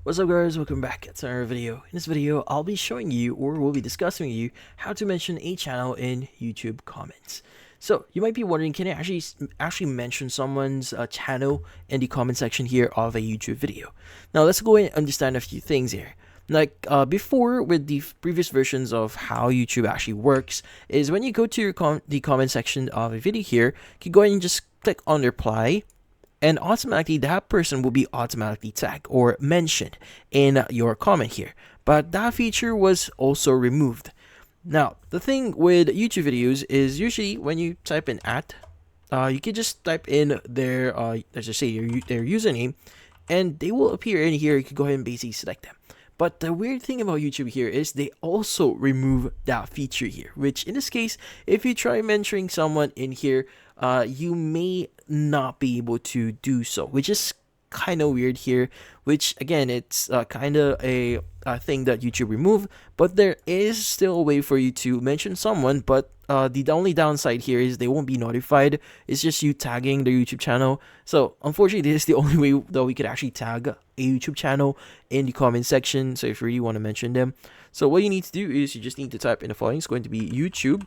What's up guys, welcome back to another video. In this video, I'll be showing you, or we'll be discussing with you, how to mention a channel in YouTube comments. So, you might be wondering, can I actually mention someone's channel in the comment section here of a YouTube video? Now, let's go and understand a few things here. Like before, with the previous versions of how YouTube actually works, is when you go to the comment section of a video here, you can go ahead and just click on reply, and automatically that person will be automatically tagged or mentioned in your comment here. But that feature was also removed. Now, the thing with YouTube videos is usually when you type in at, you can just type in their, let's just say their username, and they will appear in here. You can go ahead and basically select them. But the weird thing about YouTube here is they also remove that feature here, which in this case, if you try mentioning someone in here, you may not be able to do so, which is kind of weird here, which again, it's kind of a thing that YouTube removed, but there is still a way for you to mention someone, but the only downside here is they won't be notified. It's just you tagging their YouTube channel. So unfortunately, this is the only way that we could actually tag a YouTube channel in the comment section. So if you really want to mention them, so what you need to do is you just need to type in the following. It's going to be youtube.com/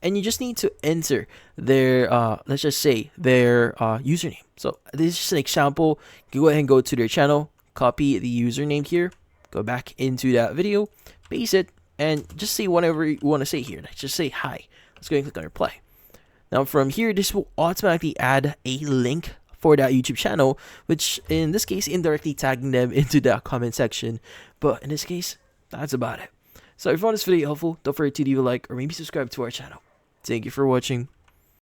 and you just need to enter their let's just say their username. So this is just an example. You go ahead and go to their channel, copy the username here, go back into that video, paste it, and just say whatever you want to say here. Like just say hi. Let's go and click on reply. Now from here, this will automatically add a link for that YouTube channel, which in this case indirectly tagging them into that comment section. But in this case, that's about it. So if you found this video helpful, don't forget to leave a like or maybe subscribe to our channel. Thank you for watching.